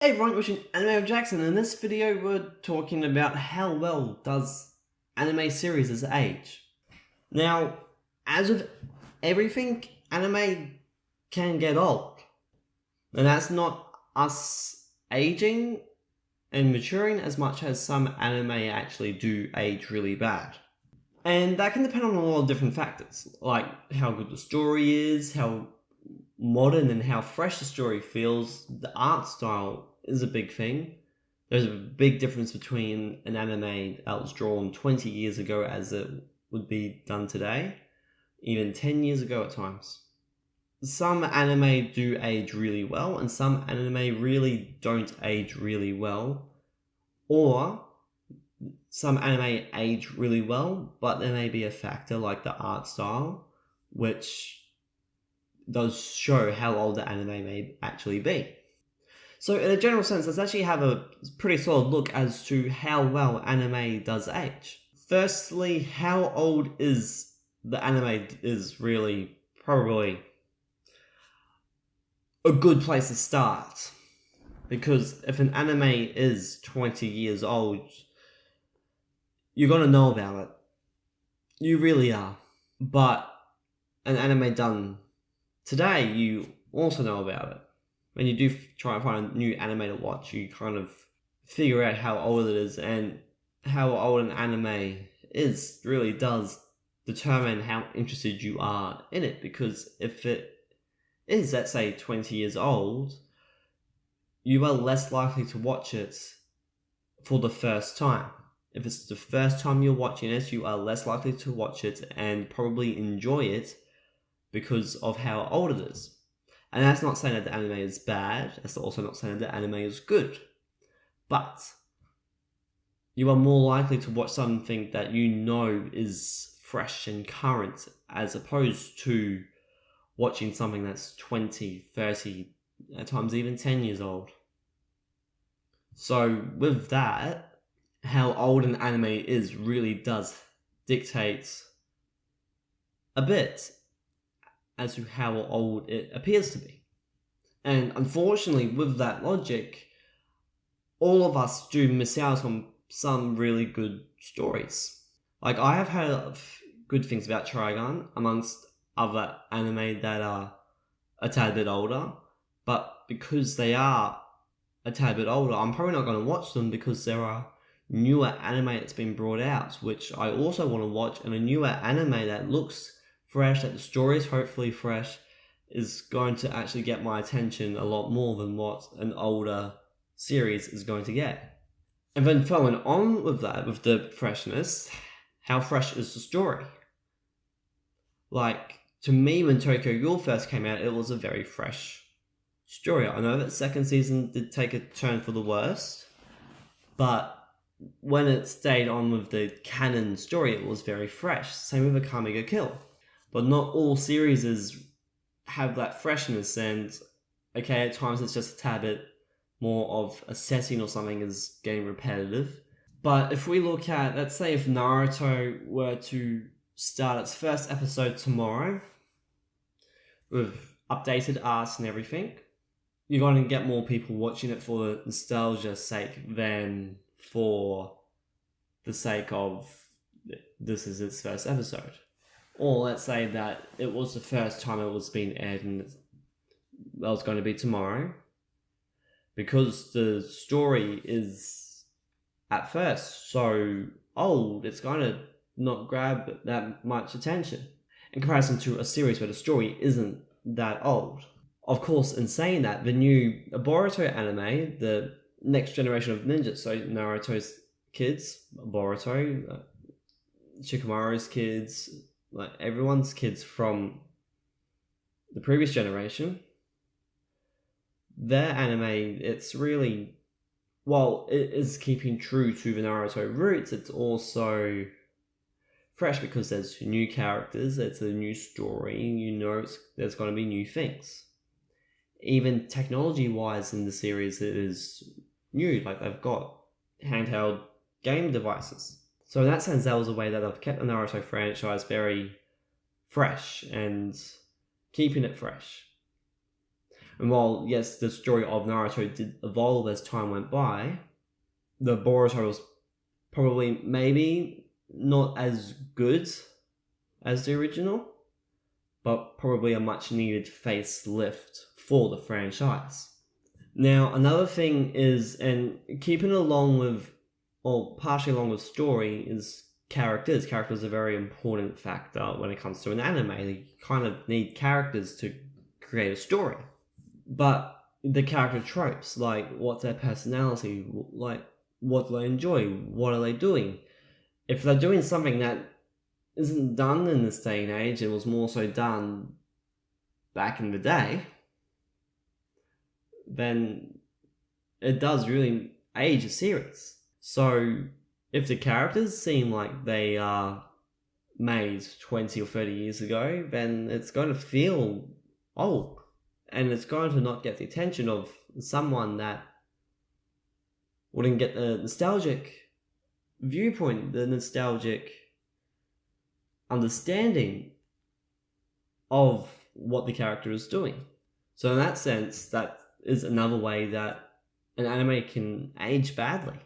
Hey everyone, watching Anime Jackson. In this video we're talking about how well does anime series age. Now, as with everything, anime can get old. And that's not us aging and maturing as much as some anime actually do age really bad. And that can depend on a lot of different factors, like how good the story is, how modern and how fresh the story feels. The art style is a big thing. There's a big difference between an anime that was drawn 20 years ago as it would be done today, even 10 years ago at times. Some anime do age really well, and some anime really don't age really well. Or some anime age really well, but there may be a factor like the art style, which does show how old the anime may actually be. So in a general sense, let's actually have a pretty solid look as to how well anime does age. Firstly, how old is the anime is really probably a good place to start. Because if an anime is 20 years old, you're going to know about it. You really are. But an anime done today, you also know about it. When you do try and find a new anime to watch, you kind of figure out how old it is, and how old an anime is really does determine how interested you are in it. Because if it is, let's say, 20 years old, you are less likely to watch it for the first time. If it's the first time you're watching it, you are less likely to watch it and probably enjoy it because of how old it is. And that's not saying that the anime is bad, that's also not saying that the anime is good. But you are more likely to watch something that you know is fresh and current, as opposed to watching something that's 20, 30, at times even 10 years old. So with that, how old an anime is really does dictate a bit as to how old it appears to be. And unfortunately, with that logic, all of us do miss out on some really good stories. Like, I have heard good things about Trigun amongst other anime that are a tad bit older, but because they are a tad bit older, I'm probably not going to watch them, because there are newer anime that's been brought out, which I also want to watch, and a newer anime that looks fresh, that the story is hopefully fresh, is going to actually get my attention a lot more than what an older series is going to get. And then following on with that, with the freshness, how fresh is the story? Like, to me, when Tokyo Ghoul first came out, it was a very fresh story. I know that second season did take a turn for the worst, but when it stayed on with the canon story, it was very fresh. Same with Akame ga Kill. But not all series have that freshness, and okay, at times it's just a tad bit more of a setting or something is getting repetitive. But if we look at, let's say if Naruto were to start its first episode tomorrow, with updated art and everything, you're going to get more people watching it for the nostalgia's sake than for the sake of this is its first episode. Or let's say that it was the first time it was being aired and that was going to be tomorrow. Because the story is at first so old, it's going to not grab that much attention in comparison to a series where the story isn't that old. Of course, in saying that, the new Boruto anime, the next generation of ninjas, so Naruto's kids, Boruto, Shikamaru's kids, like everyone's kids from the previous generation, their anime, it's really, while it is keeping true to the Naruto roots, it's also fresh because there's new characters, it's a new story, you know there's going to be new things. Even technology-wise in the series, it is new. Like, they've got handheld game devices. So in that sense, that was a way that they've kept the Naruto franchise very fresh and keeping it fresh. And while, yes, the story of Naruto did evolve as time went by, the Boruto was probably maybe not as good as the original, but probably a much needed facelift for the franchise. Now, another thing is, and keeping along with, or partially along with story, is characters. Characters are a very important factor when it comes to an anime. You kind of need characters to create a story. But the character tropes, like what's their personality, like what do they enjoy, what are they doing? If they're doing something that isn't done in this day and age, it was more so done back in the day, then it does really age a series. So if the characters seem like they are made 20 or 30 years ago, then it's going to feel old. And it's going to not get the attention of someone that wouldn't get the nostalgic viewpoint, the nostalgic understanding of what the character is doing. So in that sense, that is another way that an anime can age badly.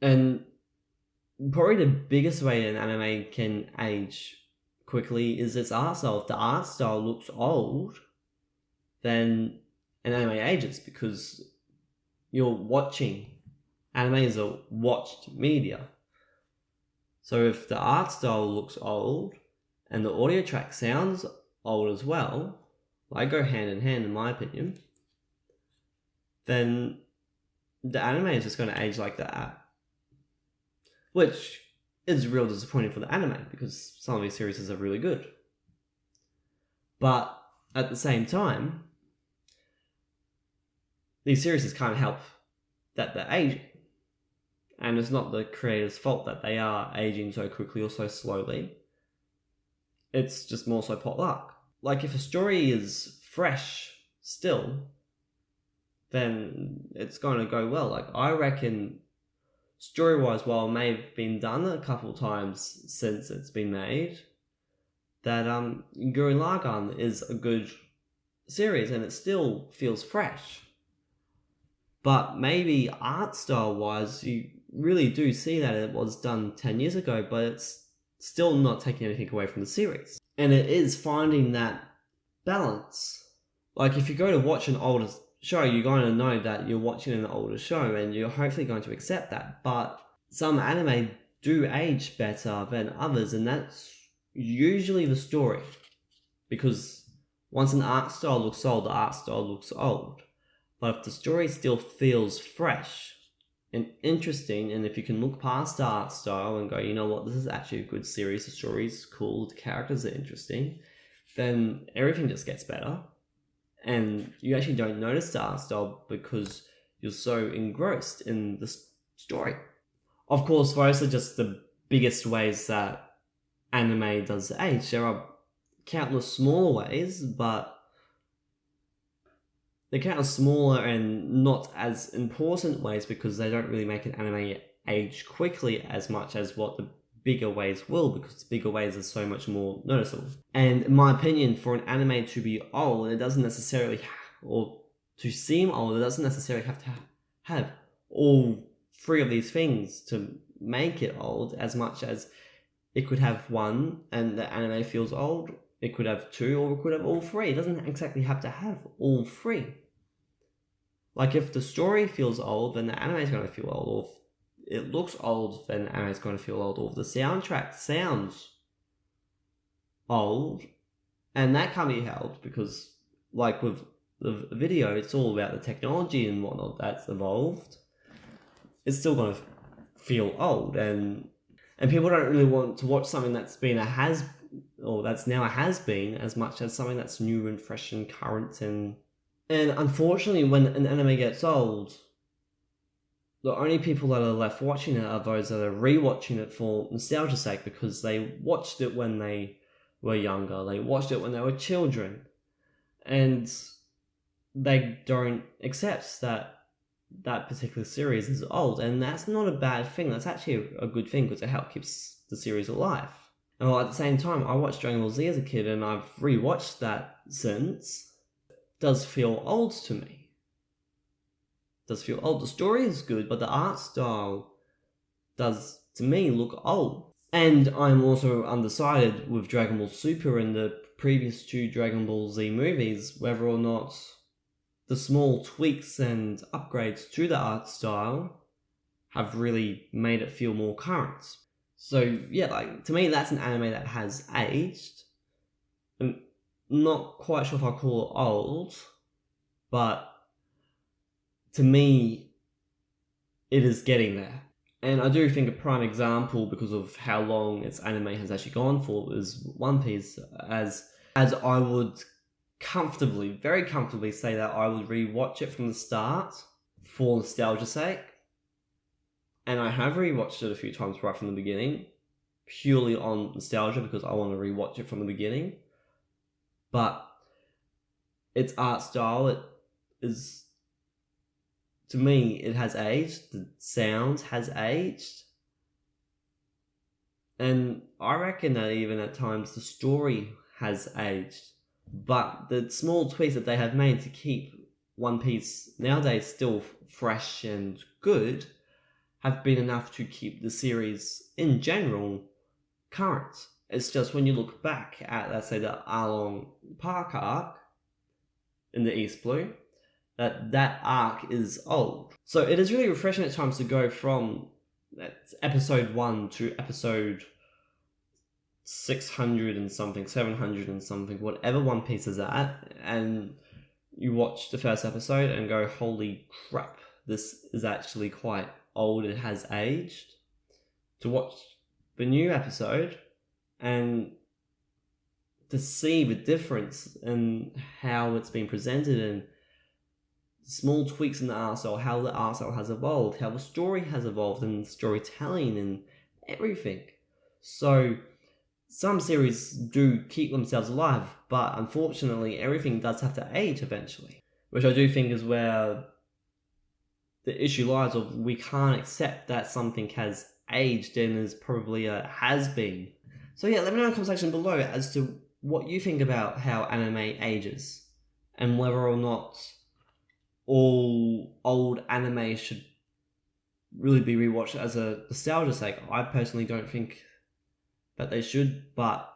And probably the biggest way an anime can age quickly is its art style. If the art style looks old, then an anime ages, because you're watching. Anime is a watched media. So if the art style looks old and the audio track sounds old as well, like go hand in hand in my opinion, then the anime is just going to age like that. Which is real disappointing for the anime, because some of these series are really good. But at the same time, these series can't help that they're aging. And it's not the creator's fault that they are aging so quickly or so slowly. It's just more so pot luck. Like, if a story is fresh still, then it's going to go well. Like, I reckon, story-wise, while it may have been done a couple times since it's been made, that Gurren Lagann is a good series and it still feels fresh. But maybe art style-wise, you really do see that it was done 10 years ago, but it's still not taking anything away from the series. And it is finding that balance. Like, if you go to watch an older show, you're going to know that you're watching an older show, and you're hopefully going to accept that. But some anime do age better than others, and that's usually the story. Because once an art style looks old, the art style looks old. But if the story still feels fresh and interesting, and if you can look past the art style and go, you know what, this is actually a good series, the story's cool, the characters are interesting, then everything just gets better. And you actually don't notice the art style because you're so engrossed in the story. Of course, those are just the biggest ways that anime does age. There are countless smaller ways, but they're kind of smaller and not as important ways, because they don't really make an anime age quickly as much as what the bigger ways will, because the bigger ways are so much more noticeable. And in my opinion, for an anime to be old, it doesn't necessarily, or to seem old, it doesn't necessarily have to have all three of these things to make it old, as much as it could have one and the anime feels old, it could have two, or it could have all three. It doesn't exactly have to have all three. Like, if the story feels old, then the anime is going to feel old. Or if it looks old, then the anime is going to feel old. Or if the soundtrack sounds old, and that can't be helped, because, like with the video, it's all about the technology and whatnot that's evolved. It's still going to feel old, and people don't really want to watch something that's been that's now a has-been, as much as something that's new and fresh and current. And unfortunately, when an anime gets old, the only people that are left watching it are those that are rewatching it for nostalgia's sake, because they watched it when they were younger, they watched it when they were children, and they don't accept that that particular series is old. And that's not a bad thing, that's actually a good thing, because it helps keep the series alive. And at the same time, I watched Dragon Ball Z as a kid, and I've rewatched that since. does feel old to me. Does feel old. The story is good, but the art style does, to me, look old. And I'm also undecided with Dragon Ball Super and the previous 2 Dragon Ball Z movies, whether or not the small tweaks and upgrades to the art style have really made it feel more current. So yeah, like, to me, that's an anime that has aged. I'm not quite sure if I call it old, but to me, it is getting there. And I do think a prime example, because of how long its anime has actually gone for, is One Piece, as I would comfortably, very comfortably say that I would rewatch it from the start for nostalgia's sake. And I have rewatched it a few times right from the beginning, purely on nostalgia, because I want to rewatch it from the beginning. But its art style, it is, to me, it has aged. The sound has aged. And I reckon that even at times the story has aged. But the small tweaks that they have made to keep One Piece nowadays still fresh and good have been enough to keep the series in general current. It's just when you look back at, let's say, the Arlong Park arc in the East Blue, that arc is old. So it is really refreshing at times to go from episode 1 to episode 600 and something, 700 and something, whatever One Piece is at, and you watch the first episode and go, holy crap, this is actually quite old, it has aged. To watch the new episode and to see the difference in how it's been presented and small tweaks in the art style, how the art style has evolved, how the story has evolved, and storytelling and everything. So some series do keep themselves alive, but unfortunately everything does have to age eventually, which I do think is where the issue lies of we can't accept that something has aged and is probably a has-been. So yeah, let me know in the comment section below as to what you think about how anime ages, and whether or not all old anime should really be rewatched as a nostalgia sake. I personally don't think that they should, but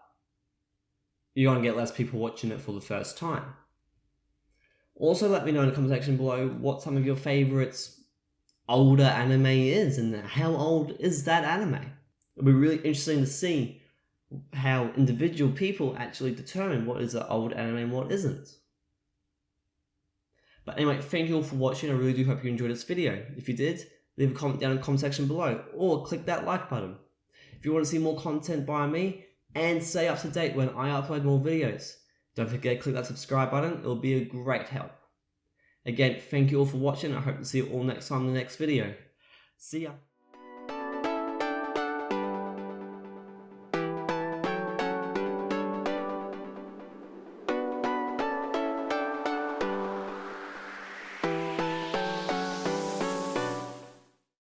you're going to get less people watching it for the first time. Also, let me know in the comment section below what some of your favourites older anime is, and how old is that anime. It'll be really interesting to see how individual people actually determine what is an old anime and what isn't. But anyway, thank you all for watching. I really do hope you enjoyed this video. If you did, leave a comment down in the comment section below, or click that like button. If you want to see more content by me and stay up to date when I upload more videos, don't forget to click that subscribe button. It'll be a great help. Again, thank you all for watching. I hope to see you all next time in the next video. See ya.